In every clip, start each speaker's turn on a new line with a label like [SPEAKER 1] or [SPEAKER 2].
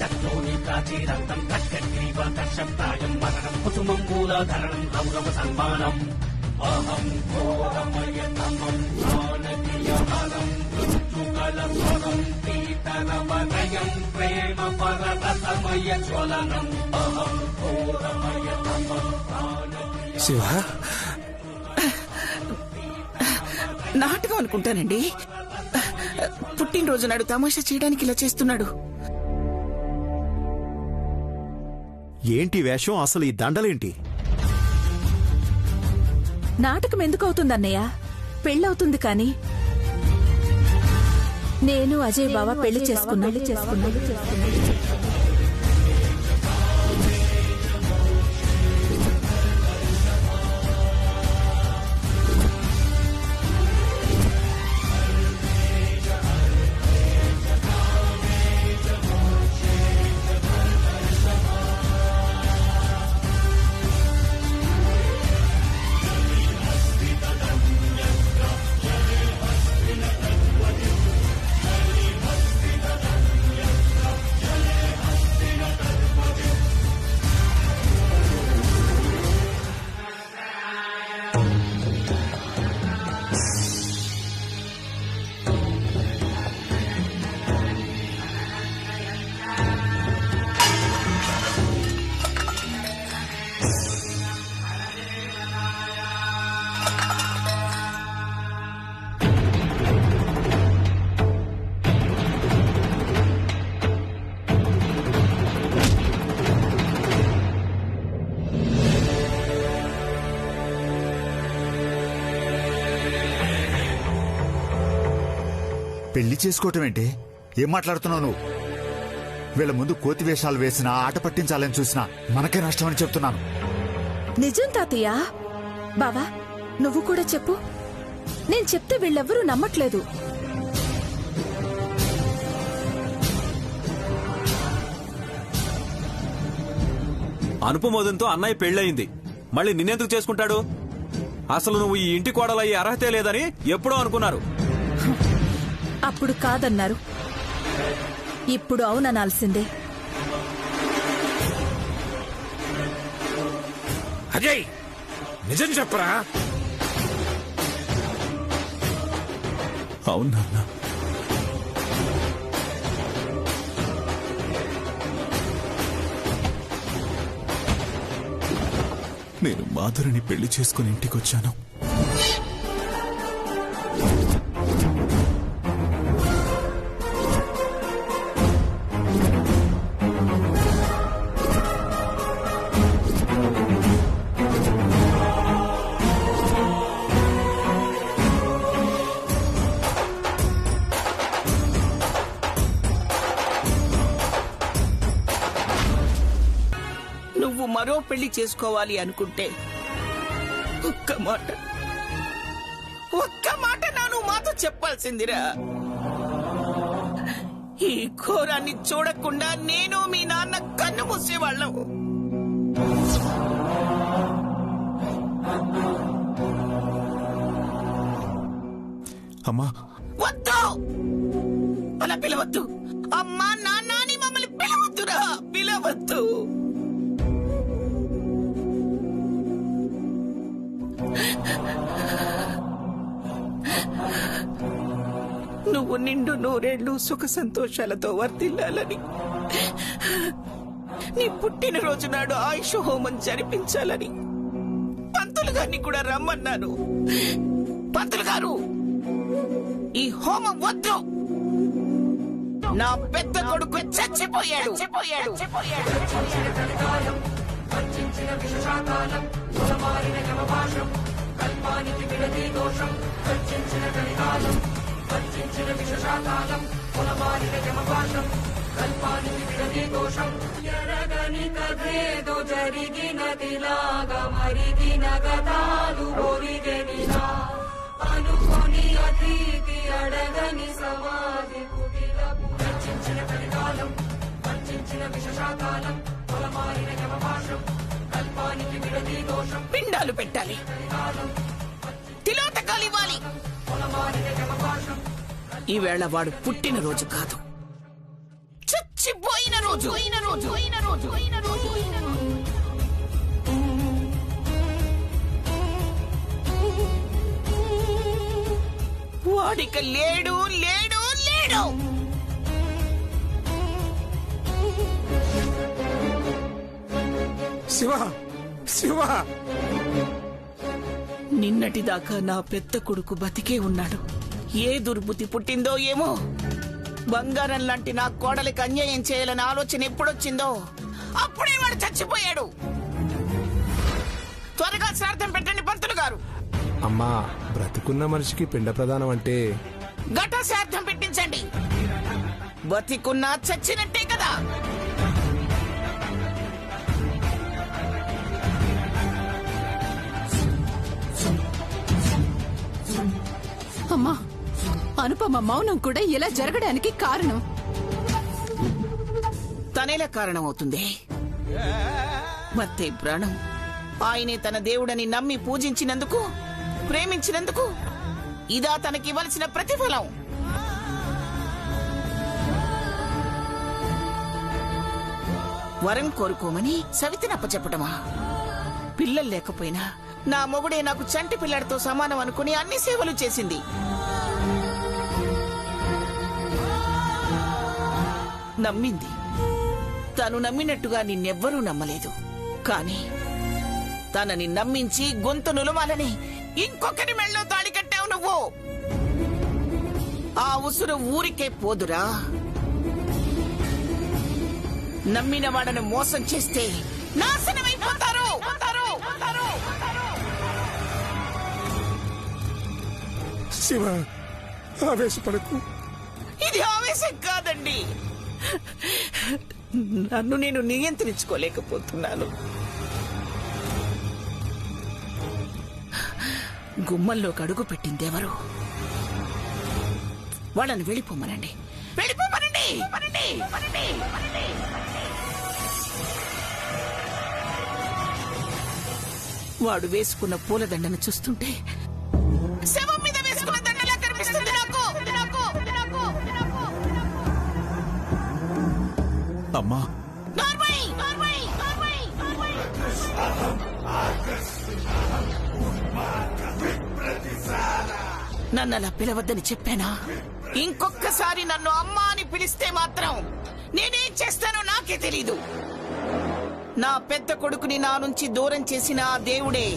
[SPEAKER 1] రక్తోని ప్రాచీ రక్తం కట్కగ్రీవ కర్షప్రాయం మరణం కుసుమం మూలాధరణం గౌరవ సన్మానం అహం ఘోరమయతమం ప్రాణకీయహరం మృత్యుకలస్వరం పీతరవనయం ప్రేమ పరరసమయ జ్వలనం అహం ఘోరమయతమం ప్రాణకీయ.
[SPEAKER 2] శివ,
[SPEAKER 3] నాటకం అనుకుంటానండి. పుట్టినరోజు నాడు తమాషా చేయడానికి ఇలా చేస్తున్నాడు.
[SPEAKER 2] ఏంటి వేషం? అసలు ఈ దండలేంటి?
[SPEAKER 4] నాటకం ఎందుకు అవుతుందన్నయ్య? పెళ్ళవుతుంది కానీ. నేను అజయ్ బావ పెళ్లి చేసుకున్నా.
[SPEAKER 5] పెళ్లి చేసుకోవటం ఏంటి? ఏం మాట్లాడుతున్నావు నువ్వు? వీళ్ళ ముందు కోతి వేషాలు వేసినా, ఆట పట్టించాలని చూసినా మనకే నష్టం అని చెప్తున్నాను.
[SPEAKER 4] నిజం తాతయ్య. బావా, నువ్వు కూడా చెప్పు. నేను చెప్తే వీళ్ళెవ్వరూ నమ్మట్లేదు.
[SPEAKER 6] అనుపమోదంతో అన్నయ్య పెళ్ళయింది, మళ్ళీ నిన్నెందుకు చేసుకుంటాడు? అసలు నువ్వు ఈ ఇంటి కోడలయ్యే అర్హతే లేదని ఎప్పుడో అనుకున్నారు.
[SPEAKER 4] అప్పుడు కాదన్నారు, ఇప్పుడు అవుననాల్సిందే.
[SPEAKER 2] అజయ్, నిజం చెప్పరా?
[SPEAKER 6] అవును నాన్న. నేను మాధురిని పెళ్లి చేసుకుని ఇంటికొచ్చాను.
[SPEAKER 3] నువ్వు మరో పెళ్లి చేసుకోవాలి అనుకుంటే ఒక్క మాట నాను మాతో చెప్పాల్సిందిరా. ఈ ఘోరాన్ని చూడకుండా నేను మీ నాన్న కన్ను మూసేవాళ్ళం.
[SPEAKER 6] అమ్మా,
[SPEAKER 3] వద్దు, అలా పిలవద్దు. అమ్మా నాన్న అని మమ్మల్ని పిలవద్దురా, పిలవద్దు. నువ్వు నిండు నూరేళ్లు సుఖ సంతోషాలతో వర్తిల్లాలని, నీ పుట్టినరోజు నాడు ఆయుష్ హోమం జరిపించాలని పంతులు గారిని కూడా రమ్మన్నాను. పంతులు గారు, ఈ హోమం వద్దు. నా పెద్ద కొడుకు చచ్చిపోయాడు.
[SPEAKER 7] అనుకొని అతిథి అడగని సమాధి కుటిల కలికాలం వంచిన విషశాకాలం పొలమారిన యమపాశం కల్పానికి విడది దోషం.
[SPEAKER 3] పిండాలు పెట్టాలి, తిలోతకాలు ఇవ్వాలి. ఈవేళ వాడు పుట్టిన రోజు కాదు, చచ్చిపోయిన రోజు. వాడిక లేడు.
[SPEAKER 8] శివ
[SPEAKER 3] నిన్నటిదాకా నా పెద్ద కొడుకు బతికే ఉన్నాడు. ఏ దుర్బుద్ధి పుట్టిందో ఏమో. బంగారం లాంటి నా కోడలికి అన్యాయం చేయాలని ఆలోచన ఎప్పుడొచ్చిందో అప్పుడే వాడు చచ్చిపోయాడు. త్వరగా శ్రాద్ధం పెట్టండి పంతులు గారు.
[SPEAKER 8] అమ్మా, బ్రతుకున్న మనిషికి పిండ ప్రదానం అంటే
[SPEAKER 3] ఘట శ్రాద్ధం పెట్టించండి. బతికున్నా చచ్చినట్టే కదా.
[SPEAKER 9] అమ్మా, అనుపమ మౌనం కూడా ఇలా జరగడానికి కారణం
[SPEAKER 3] తనేలా కారణమవుతుంది. మత్తే ప్రాణం ఆయనే తన దేవుడని నమ్మి పూజించినందుకు, ప్రేమించినందుకు ఇదా తనకివ్వాల్సిన ప్రతిఫలం. వరం కోరుకోమని సవితినప్పచెప్పటమా? పిల్లలు లేకపోయినా నా మొగుడే నాకు చంటి పిల్లడితో సమానం అనుకుని అన్ని సేవలు చేసింది. నమ్మింది. తను నమ్మినట్టుగా నిన్నెవ్వరూ నమ్మలేదు. కాని తనని నమ్మించి గొంతు నులమాలని ఇంకొకరి మెళ్ళో తాళి కట్టావు నువ్వు. ఆ ఉసురు ఊరికే పోదురా. నమ్మిన వాడను మోసం చేస్తే నాశనమైపోతారు.
[SPEAKER 8] శివ, ఆవేశపడకు.
[SPEAKER 3] ఇది ఆవేశం కాదండి. నన్ను నేను నియంత్రించుకోలేకపోతున్నాను. గుమ్మంలోకి అడుగు పెట్టిందెవరు? వాళ్ళని వెళ్ళిపోమనండి. వాడు వేసుకున్న పూలదండను చూస్తుంటే శవం మీద వేసుకున్న దండలా కనిపిస్తుంది నాకు.
[SPEAKER 2] అమ్మా,
[SPEAKER 3] నన్ను అలా పిలవద్దని చెప్పానా? ఇంకొక్కసారి నన్ను అమ్మా అని పిలిస్తే మాత్రం నేనేం చేస్తానో నాకే తెలీదు. నా పెద్ద కొడుకుని నా నుంచి దూరం చేసిన ఆ దేవుడే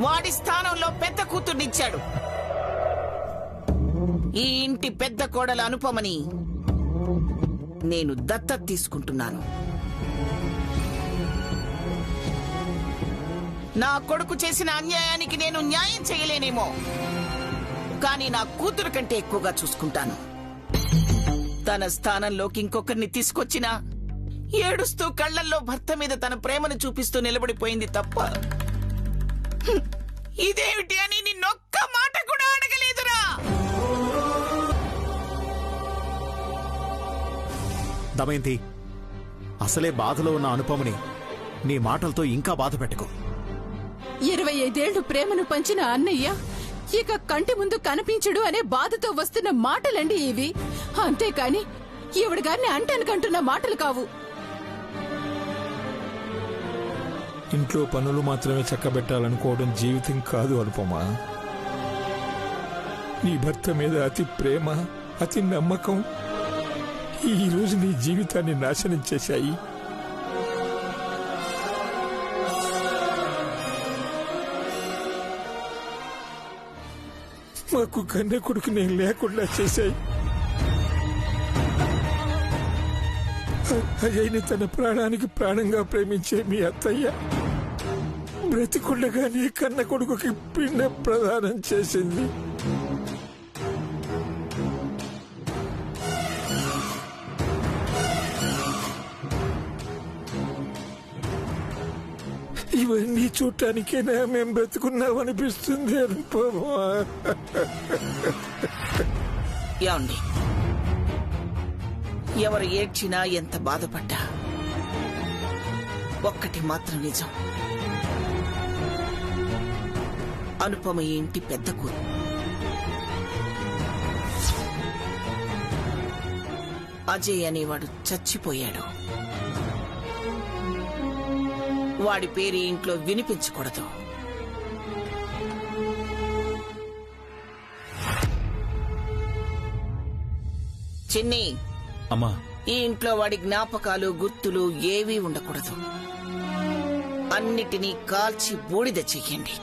[SPEAKER 3] వాడి స్థానంలో పెద్ద కూతుర్నిచ్చాడు. ఈ ఇంటి పెద్ద కోడల అనుపమని నేను దత్తత తీసుకుంటున్నాను. నా కొడుకు చేసిన అన్యాయానికి నేను న్యాయం చేయలేనేమో, కానీ నా కూతురు కంటే ఎక్కువగా చూసుకుంటాను. తన స్థానంలోకి ఇంకొకరిని తీసుకొచ్చినా ఏడుస్తూ కళ్లల్లో భర్త మీద తన ప్రేమను చూపిస్తూ నిలబడిపోయింది తప్ప ఇదేమిటి అని నిన్నొక్క మాట కూడా అడగలేదురా.
[SPEAKER 2] దమయంతి, అసలే బాధలో ఉన్న అనుపమని నీ మాటలతో ఇంకా బాధ పెట్టుకో.
[SPEAKER 9] 25 ఏళ్లు ప్రేమను పంచిన అన్నయ్య ఇక కంటి ముందు కనిపించడు అనే బాధతో వస్తున్న మాటలండి ఇవి. అంతేకాని ఈవిడ గారిని అంటానికంటున్న మాటలు కావు.
[SPEAKER 8] ఇంట్లో పనులు మాత్రమే చక్కబెట్టాలనుకోవడం జీవితం కాదు అనుపమా. నీ భర్త మీద అతి ప్రేమ, అతి నమ్మకం ఈ రోజు నీ జీవితాన్ని నాశనం చేశాయి. మాకు కన్నె కొడుకు నేను లేకుండా చేశాయి. అజయ్ని తన ప్రాణానికి ప్రాణంగా ప్రేమించే మీ అత్తయ్య బ్రతికుండగా నీ కన్న కొడుకుకి పిండ ప్రదానం చేసింది. ఇవన్నీ చూడటానికేనా మేం బ్రతుకున్నామనిపిస్తుంది అనుపమ.
[SPEAKER 3] ఏమండి, ఎవరు ఏడ్చినా ఎంత బాధపడ్డా ఒక్కటి మాత్రం నిజం, అనుపమ ఈ ఇంటి పెద్ద కూతురు. అజయ్ అనేవాడు చచ్చిపోయాడు. వాడి పేరు ఇంట్లో వినిపించకూడదు. చిన్ని,
[SPEAKER 6] అమ్మా,
[SPEAKER 3] ఈ ఇంట్లో వాడి జ్ఞాపకాలు గుర్తులు ఏవీ ఉండకూడదు. అన్నిటినీ కాల్చి బూడిద చెయ్యండి.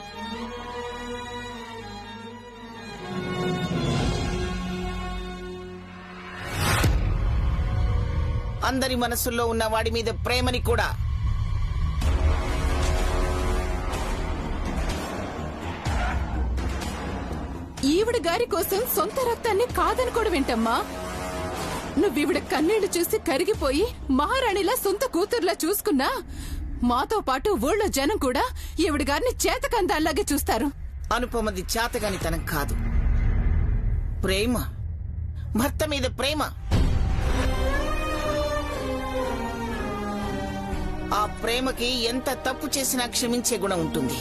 [SPEAKER 3] అందరి మనసుల్లో ఉన్న వాడి మీద ప్రేమని కూడా.
[SPEAKER 9] ఈవిడ గారి కోసం సొంత రక్తాన్ని కాదనుకోవడం ఏంటమ్మా? నువ్వీవిడ కన్నీళ్లు చూసి కరిగిపోయి మహారాణిలా సొంత కూతుర్లా చూసుకున్నా మాతో పాటు ఊళ్ళో జనం కూడా ఈవిడ గారిని చేతకందాల్లాగే చూస్తారు.
[SPEAKER 3] అనుపమది చేతగానితనం కాదు, ప్రేమ. భర్త మీద ప్రేమ. ఆ ప్రేమకి ఎంత తప్పు చేసినా క్షమించే గుణం ఉంటుంది.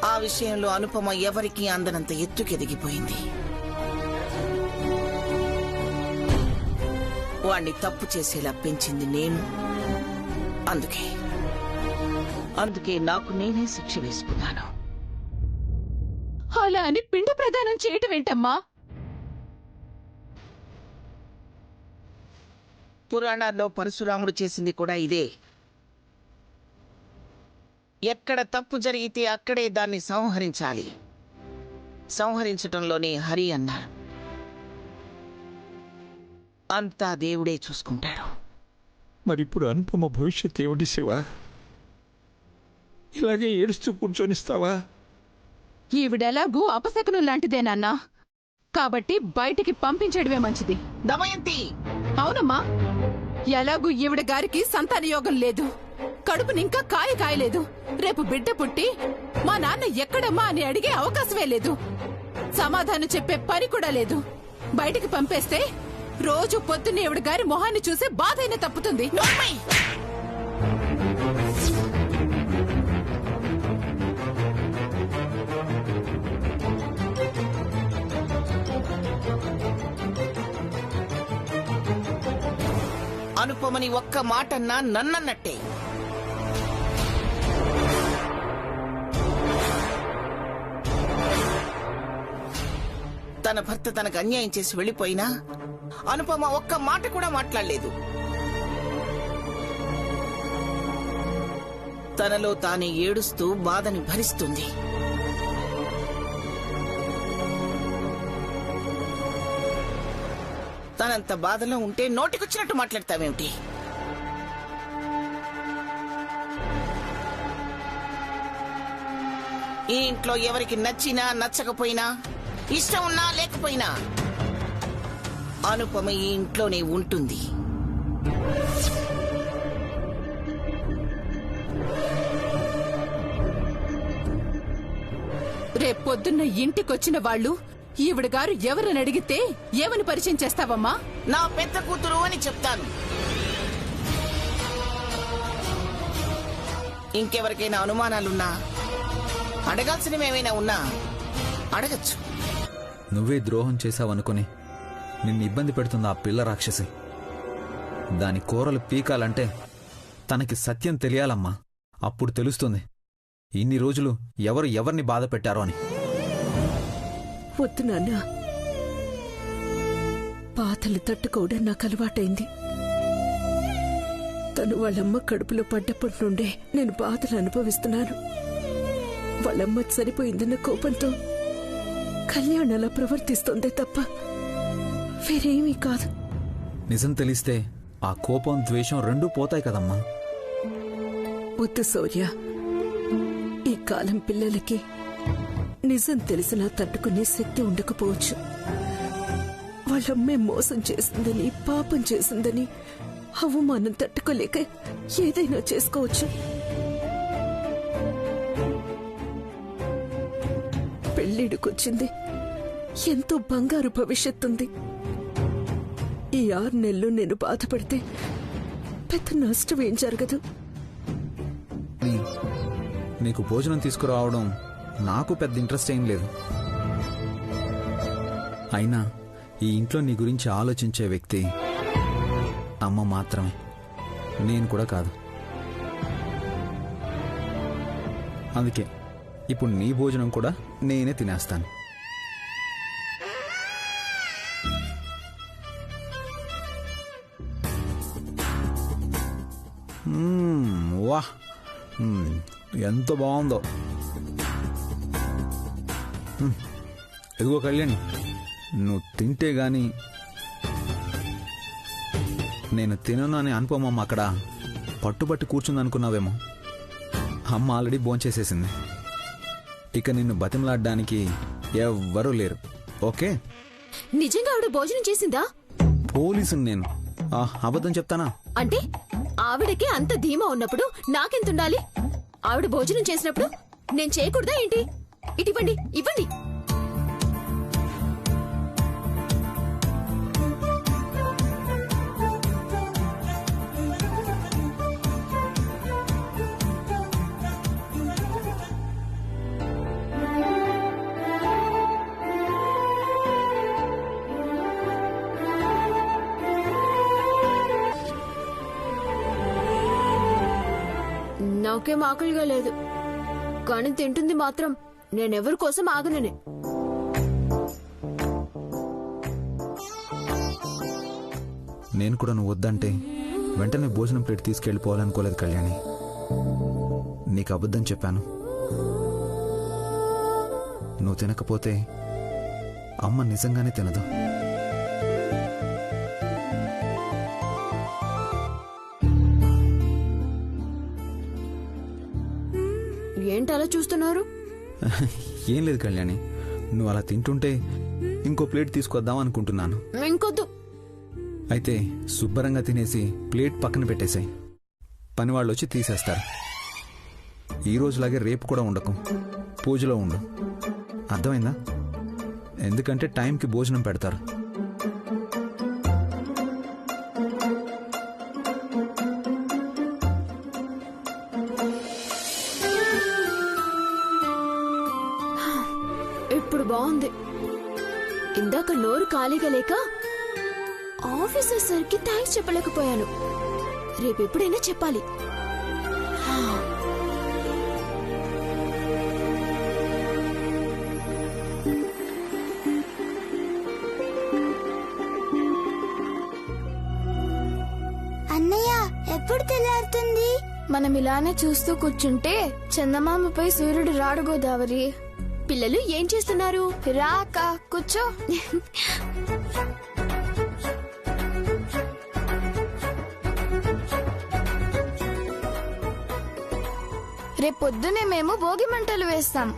[SPEAKER 3] ఆ విషయంలో అనుపమ ఎవరికీ అందనంత ఎత్తుకెదిగిపోయింది. వాణ్ణి తప్పు చేసేలా పెంచింది నేను. అందుకే నాకు నేనే శిక్ష వేసుకున్నాను.
[SPEAKER 9] అలా అని పిండ ప్రదానం చేయటం ఏంటమ్మా?
[SPEAKER 3] పురాణాల్లో పరశురాముడు చేసింది కూడా ఇదే. ఎక్కడ తప్పు జరిగితే అక్కడే దాన్ని సంహరించాలి. సంహరించటంలోనే హరి అన్నారు. అంతా దేవుడే చూసుకుంటాడు.
[SPEAKER 8] మరిప్పుడు అనుపమ భవిష్యత్ ఏమిటి శివ? ఇలాగే ఏడుస్తూ కూర్చొనిస్తావా?
[SPEAKER 9] ఈవిడెలాగూ అపశకునం లాంటిదేనన్నా, కాబట్టి బయటికి పంపించడమే మంచిది.
[SPEAKER 3] దమయంతి!
[SPEAKER 9] అవునమ్మా, ఎలాగూ ఈవిడ గారికి సంతాన యోగం లేదు. కడుపునింకా కాయలేదు. రేపు బిడ్డ పుట్టి మా నాన్న ఎక్కడమ్మా అని అడిగే అవకాశమే లేదు. సమాధానం చెప్పే పని కూడా లేదు. బయటికి పంపేస్తే రోజు పొద్దున్నే ఈవిడ గారి మొహాన్ని చూసే బాధైనా తప్పుతుంది.
[SPEAKER 3] అనుపమని ఒక్క మాటన్నా నన్నన్నట్టే. తన భర్త తనకు అన్యాయం చేసి వెళ్లిపోయినా అనుపమ ఒక్క మాట కూడా మాట్లాడలేదు. తనలో తానే ఏడుస్తూ బాధని భరిస్తుంది. తనంత బాధలో ఉంటే నోటికొచ్చినట్టు మాట్లాడతావేమిటి? ఈ ఇంట్లో ఎవరికి నచ్చినా నచ్చకపోయినా, ఇష్టం ఉన్నా లేకపోయినా అనుపమ ఈ ఇంట్లోనే ఉంటుంది.
[SPEAKER 9] రేపొద్దున్న ఇంటికొచ్చిన వాళ్ళు ఈవిడ గారు ఎవరని అడిగితే ఏమని పరిచయం చేస్తావమ్మా?
[SPEAKER 3] నా పెద్ద కూతురు అని చెప్తాను. ఇంకెవరికైనా అనుమానాలున్నా, అడగాల్సినవేమైనా ఉన్నా అడగచ్చు.
[SPEAKER 10] నువ్వే ద్రోహం చేశావనుకుని నిన్ను ఇబ్బంది పెడుతుంది ఆ పిల్ల రాక్షసి. దాని కూరలు పీకాలంటే తనకి సత్యం తెలియాలమ్మా. అప్పుడు తెలుస్తుంది ఇన్ని రోజులు ఎవరిని బాధ పెట్టారో అని.
[SPEAKER 4] వద్దు నాన్న, బాధలు తట్టుకోవడం నాకు అలవాటైంది. తను వాళ్ళమ్మ కడుపులో పడ్డప్పటి నుండే నేను బాధలు అనుభవిస్తున్నాను. వాళ్ళమ్మ చనిపోయిందన్న కోపంతో కళ్యాణ్ అలా ప్రవర్తిస్తుందే తప్ప వేరేమీ కాదు.
[SPEAKER 10] నిజం తెలిస్తే ఆ కోపం ద్వేషం రెండూ పోతాయి కదమ్మా.
[SPEAKER 11] వద్దు శౌర్య, ఈ కాలం పిల్లలకి నిజం తెలిసినా తట్టుకునే శక్తి ఉండకపోవచ్చు. వాళ్ళమ్మే మోసం చేసిందని, పాపం చేసిందని అవమానం తట్టుకోలేక ఏదైనా చేసుకోవచ్చు. పెళ్ళిడికొచ్చింది, ఎంతో బంగారు భవిష్యత్తుంది. ఈ 6 నెలలు నేను బాధపడితే పెద్ద నష్టం ఏం జరగదు.
[SPEAKER 10] నీకు భోజనం తీసుకురావడం నాకు పెద్ద ఇంట్రెస్ట్ ఏం లేదు. అయినా ఈ ఇంట్లో నీ గురించి ఆలోచించే వ్యక్తి అమ్మ మాత్రమే, నేను కూడా కాదు. అందుకే ఇప్పుడు నీ భోజనం కూడా నేనే తినేస్తాను. వా, ఎంత బాగుందో. ఎదుగో కళ్యాణి, నువ్వు తింటే గాని నేను తినను అని అనుకోమమ్మ. అక్కడ పట్టుబట్టి కూర్చుంది అనుకున్నావేమో. అమ్మ ఆల్రెడీ భోంచేసేసింది. ఇక నిన్ను బతిమలాడ్డానికి ఎవ్వరూ లేరు. ఓకే?
[SPEAKER 4] నిజంగా ఆవిడ భోజనం చేసిందా?
[SPEAKER 10] పోలీసుని నేను అబద్ధం చెప్తానా?
[SPEAKER 4] అంటే ఆవిడకి అంత ధీమా ఉన్నప్పుడు నాకెంతుండాలి? ఆవిడ భోజనం చేసినప్పుడు నేను చేయకూడదా ఏంటి? ఇటివ్వండి, ఇవ్వండి. నాకేం ఆకలిగా లేదు, కానీ తింటుంది మాత్రం నేనెవరి కోసం ఆగననే.
[SPEAKER 10] నేను కూడా నువ్వు వద్దంటే వెంటనే భోజనం ప్లేట్ తీసుకెళ్ళిపోవాలనుకోలేదు కళ్యాణి. నీకు అబద్ధం చెప్పాను. నువ్వు తినకపోతే అమ్మ నిజంగానే తినదు.
[SPEAKER 4] ఏంటి అలా చూస్తున్నారు?
[SPEAKER 10] ఏం లేదు కళ్యాణి, నువ్వు అలా తింటుంటే ఇంకో ప్లేట్ తీసుకొద్దాం అనుకుంటున్నాను.
[SPEAKER 4] ఇంకొద్దు.
[SPEAKER 10] అయితే శుభ్రంగా తినేసి ప్లేట్ పక్కన పెట్టేసాయి. పనివాళ్ళు వచ్చి తీసేస్తారు. ఈ రోజులాగే రేపు కూడా ఉండకు, పూజలో ఉండు. అర్థమైందా? ఎందుకంటే టైంకి భోజనం పెడతారు.
[SPEAKER 4] ఇప్పుడు బాగుంది. ఇందాక నోరు ఖాళీగా లేక ఆఫీసర్ సార్కి థ్యాంక్స్ చెప్పలేకపోయాను. రేపు ఎప్పుడైనా చెప్పాలి.
[SPEAKER 12] అన్నయ్య, ఎప్పుడు తెల్లారుతుంది? మనం ఇలానే చూస్తూ కూర్చుంటే చందమామపై సూర్యుడు రాడు గోదావరి.
[SPEAKER 4] పిల్లలు ఏం చేస్తున్నారు?
[SPEAKER 12] రాక కూర్చో. రేపొద్దునే మేము భోగి మంటలు వేస్తాం.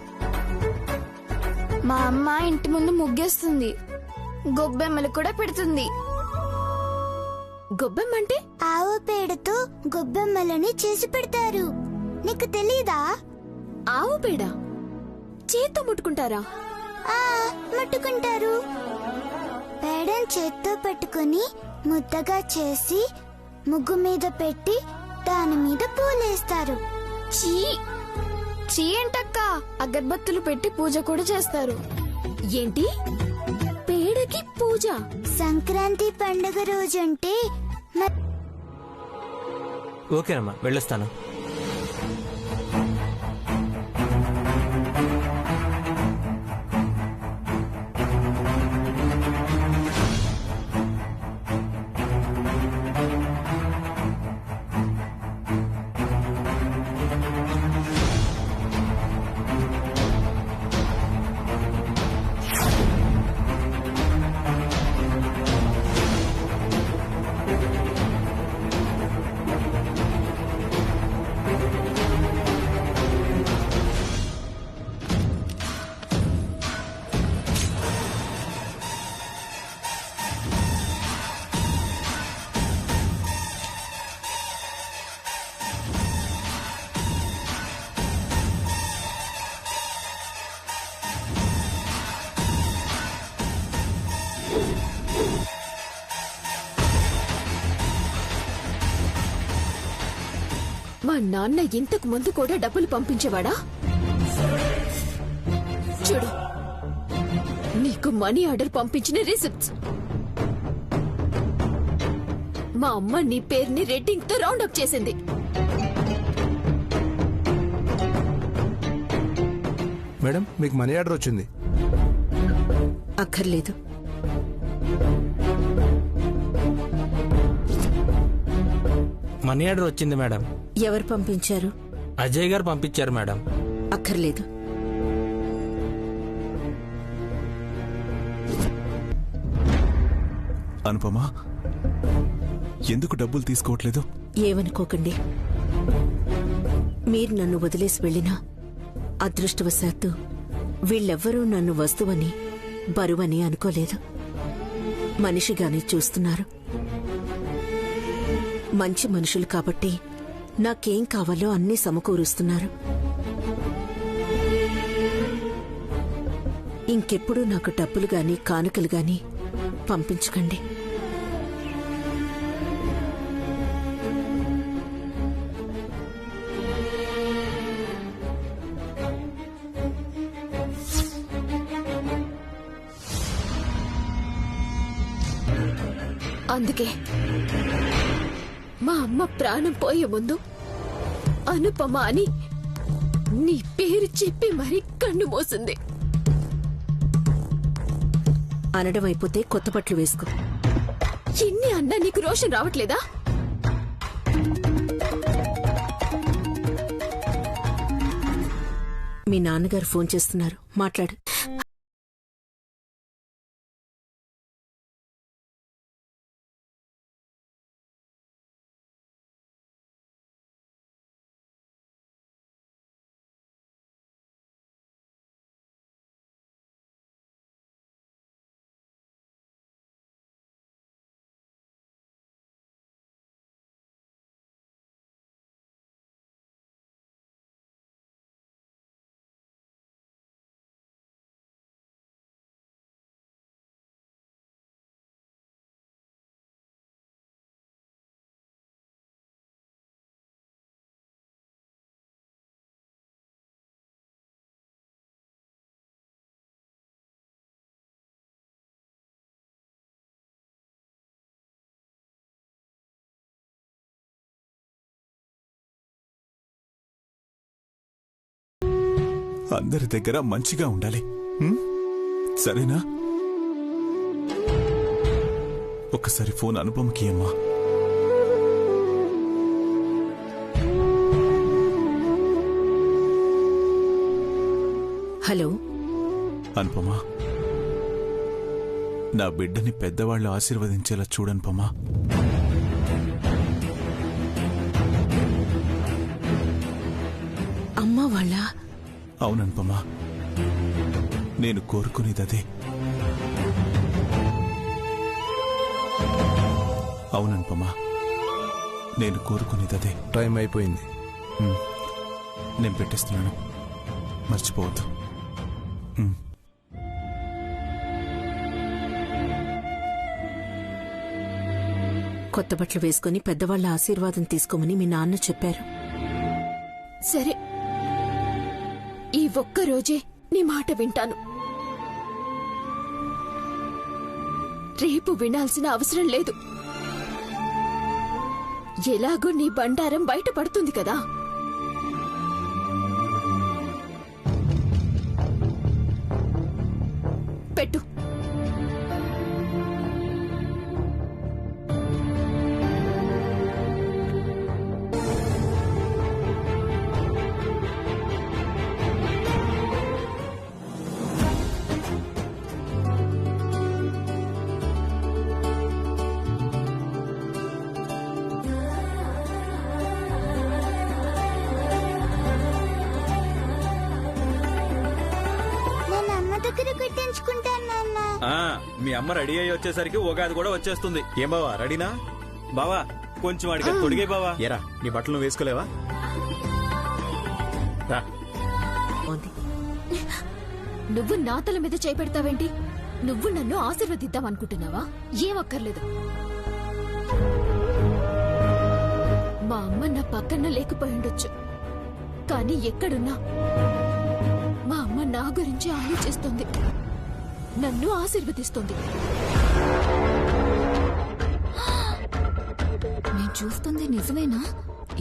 [SPEAKER 12] మా అమ్మ ఇంటి ముందు ముగ్గేస్తుంది, గొబ్బెమ్మలు కూడా పెడుతుంది.
[SPEAKER 4] గొబ్బెమ్మంటే?
[SPEAKER 12] ఆవు పేడతో గొబ్బెమ్మలని చేసి పెడతారు. నీకు తెలీదా?
[SPEAKER 4] ఆవు పేడ చేత్తో ముట్టుకుంటారా?
[SPEAKER 12] ముట్టుకుంటారు. పేడని చేత్తో పట్టుకుని ముద్దగా చేసి ముగ్గు మీద పెట్టి దాని మీద పూలేస్తారు.
[SPEAKER 4] చీ
[SPEAKER 12] చీ ఏంటక్క, అగరబత్తులు పెట్టి పూజ కూడా చేస్తారు.
[SPEAKER 4] ఏంటి? పేడకి పూజ?
[SPEAKER 12] సంక్రాంతి పండుగ రోజంటే
[SPEAKER 13] ఓకేనమ్మా, వెళ్ళొస్తాను.
[SPEAKER 4] మా నాన్న ఇంతకు ముందు కూడా డబ్బులు పంపించేవాడా? చూడు, నీకు మనీ ఆర్డర్ పంపించిన రిసిప్ట్స్. మా అమ్మ నీ పేరుని రేటింగ్ తో రౌండ్ అప్ చేసింది.
[SPEAKER 14] మేడం, మీకు మనీ ఆర్డర్ వచ్చింది.
[SPEAKER 11] అక్కర్లేదు.
[SPEAKER 13] మనీ ఆర్డర్ వచ్చింది మేడం.
[SPEAKER 11] ఎవరు పంపించారు?
[SPEAKER 13] అజయ్ గారు పంపించారు మేడం.
[SPEAKER 11] అక్కర్లేదు.
[SPEAKER 15] అనుపమా, ఎందుకు డబ్బులు తీసుకోవట్లేదు?
[SPEAKER 11] ఏమనుకోకండి, మీరు నన్ను వదిలేసి వెళ్ళినా అదృష్టవశాత్తు వీళ్ళెవ్వరూ నన్ను వస్తువని బరువని అనుకోలేదు. మనిషిగానే చూస్తున్నారు. మంచి మనుషులు కాబట్టి నాకేం కావాలో అన్నీ సమకూరుస్తున్నారు. ఇంకెప్పుడు నాకు డబ్బులు గాని కానుకలు గాని పంపించకండి.
[SPEAKER 4] అందుకే మా అమ్మ ప్రాణం పోయే ముందు అనుపమ అని నీ పేరు చెప్పి మరీ కన్ను మోసింది.
[SPEAKER 11] అనడం అయిపోతే కొత్త బట్టలు వేసుకో.
[SPEAKER 4] ఎన్ని అన్నా నీకు రోషన్ రావట్లేదా?
[SPEAKER 11] మీ నాన్నగారు ఫోన్ చేస్తున్నారు, మాట్లాడు.
[SPEAKER 15] అందరి దగ్గర మంచిగా ఉండాలి, సరేనా? ఒక్కసారి ఫోన్ అనుపమకి అమ్మా.
[SPEAKER 11] హలో
[SPEAKER 15] అనుపమా, నా బిడ్డని పెద్దవాళ్లు ఆశీర్వదించేలా చూడనుపమా.
[SPEAKER 11] అమ్మా వాళ్ళ?
[SPEAKER 15] అవుననుపమా, నేను కోరుకునేదదే. అవుననుపమా, నేను కోరుకునేదదే.
[SPEAKER 14] టైం అయిపోయింది.
[SPEAKER 15] నేను పెట్టేస్తున్నాను, మర్చిపోవద్దు.
[SPEAKER 11] కొత్త బట్టలు వేసుకుని పెద్దవాళ్ల ఆశీర్వాదం తీసుకోమని మీ నాన్న చెప్పారు.
[SPEAKER 4] సరే, ఈ ఒక్కరోజే నీ మాట వింటాను. రేపు వినాల్సిన అవసరం లేదు. ఎలాగో నీ బండారం బయటపడుతుంది కదా. పెట్టు.
[SPEAKER 6] మీ అమ్మ రెడీ అయ్యి వచ్చేసరికి ఉగాది కూడా వచ్చేస్తుంది. ఏం బావా, రెడీనా? బావా, కొంచెం అడిగా తొడిగే బావా.
[SPEAKER 2] ఏరా, నీ బట్టలు నువ్వు వేసుకోలేవా?
[SPEAKER 4] నువ్వు నా తల మీద చేపెడతావేంటి? నువ్వు నన్ను ఆశీర్వదిద్దాం అనుకుంటున్నావా? ఏమక్కర్లేదు. మా అమ్మ అమ్మ నా పక్కన లేకపోయి ఉండొచ్చు, కానీ ఎక్కడున్నా మా అమ్మ నా గురించి ఆలోచిస్తుంది, నన్ను ఆశీర్వదిస్తుంది.
[SPEAKER 16] నేను చూస్తుంది నిజమేనా?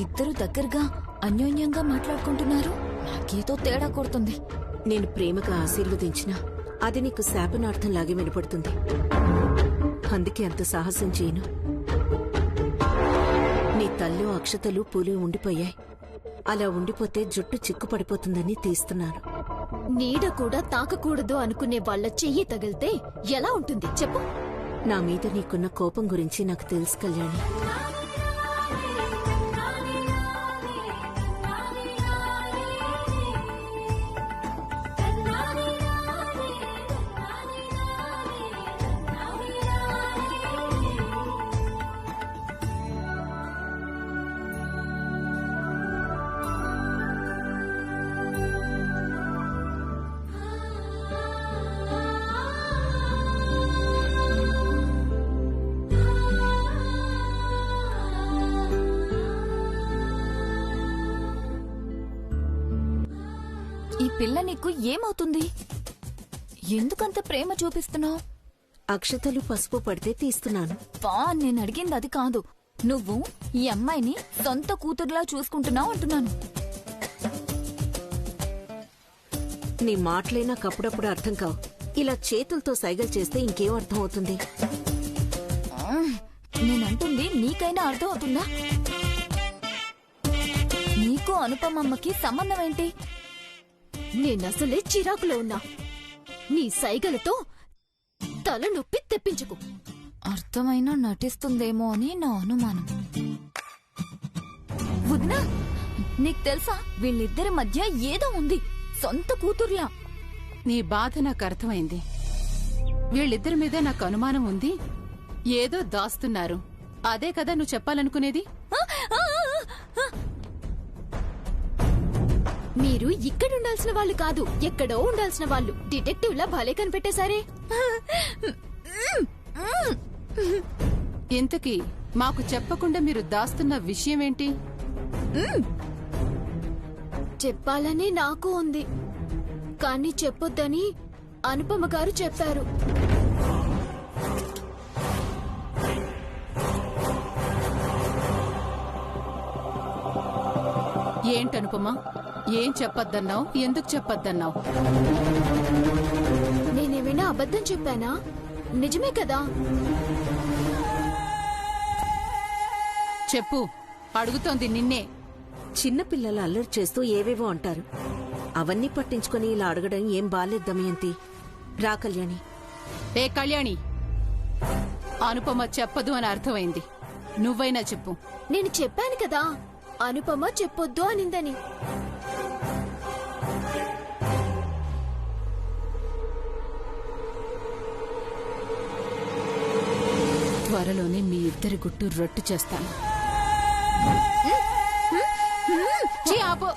[SPEAKER 16] ఇద్దరు దగ్గరగా అన్యోన్యంగా మాట్లాడుకుంటున్నారు. నాకేదో తేడా కొడుతుంది.
[SPEAKER 11] నేను ప్రేమగా ఆశీర్వదించినా అది నీకు శాపనార్థంలాగే వినపడుతుంది. అందుకే అంత సాహసం చేయను. నీ తల్లో అక్షతలు పూలు ఉండిపోయాయి. అలా ఉండిపోతే జుట్టు చిక్కుపడిపోతుందని తీస్తున్నాను.
[SPEAKER 4] నీడ కూడా తాకకూడదు అనుకునే వాళ్ళ చెయ్యి తగిలితే ఎలా ఉంటుంది చెప్పు?
[SPEAKER 11] నా మీద నీకున్న కోపం గురించి నాకు తెలుసు కళ్యాణి.
[SPEAKER 16] ఈ పిల్ల నీకు ఏమవుతుంది? ఎందుకంత ప్రేమ చూపిస్తున్నావు?
[SPEAKER 11] అక్షతలు పసుపు పడితే తీస్తున్నాను.
[SPEAKER 16] నేను అడిగింది అది కాదు. నువ్వు ఈ అమ్మాయిని సొంత కూతురులా చూసుకుంటున్నావు అంటున్నాను.
[SPEAKER 11] నీ మాటలే నాకు అప్పుడప్పుడు అర్థం కావు. ఇలా చేతులతో సైగలు చేస్తే ఇంకేం అర్థం అవుతుంది?
[SPEAKER 16] నేనంటుంది నీకైనా అర్థం అవుతుందా? నీకు అనుపమమ్మకి సంబంధం ఏంటి?
[SPEAKER 4] నేనసలే చిరాకులో ఉన్నా. నీ సైగలతో తలనొప్పి తెప్పించుకు.
[SPEAKER 16] అర్థమైనా నటిస్తుందేమో అని నా అనుమానం. వదినా, నీకు తెలుసా వీళ్ళిద్దరి మధ్య ఏదో ఉంది, సొంత కూతుర్లా.
[SPEAKER 9] నీ బాధ నాకు అర్థమైంది. వీళ్ళిద్దరి మీద నాకు అనుమానం ఉంది. ఏదో దాస్తున్నారు. అదే కదా నువ్వు చెప్పాలనుకునేది?
[SPEAKER 4] మీరు ఇక్కడుండాల్సిన వాళ్ళు కాదు, ఎక్కడో ఉండాల్సిన వాళ్ళు. డిటెక్టివ్ లా భలే కనిపెట్టేశారే.
[SPEAKER 9] ఇంతకీ మాకు చెప్పకుండా మీరు దాస్తున్న విషయమేంటి?
[SPEAKER 4] చెప్పాలని నాకు ఉంది, కానీ చెప్పొద్దని అనుపమ గారు చెప్పారు.
[SPEAKER 9] ఏంటనుపమా, ఏం చెప్పొద్దన్నావు? ఎందుకు చెప్పొద్దన్నావు?
[SPEAKER 4] నేనేమైనా అబద్ధం చెప్పానా? నిజమే కదా.
[SPEAKER 9] చెప్పు, అడుగుతోంది నిన్నే.
[SPEAKER 11] చిన్నపిల్లలు అల్లరి చేస్తూ ఏవేవో అంటారు. అవన్నీ పట్టించుకుని ఇలా అడగడం ఏం బాలేదు దమయంతి. రా కళ్యాణి.
[SPEAKER 9] ఏ కళ్యాణి, అనుపమ చెప్పదు అని అర్థమైంది. నువ్వైనా చెప్పు.
[SPEAKER 4] నేను చెప్పాను కదా, అనుపమ చెప్పొద్దు అనిందని.
[SPEAKER 9] త్వరలోనే మీ ఇద్దరి గుట్టు రొట్టు చేస్తాను. ఆపు.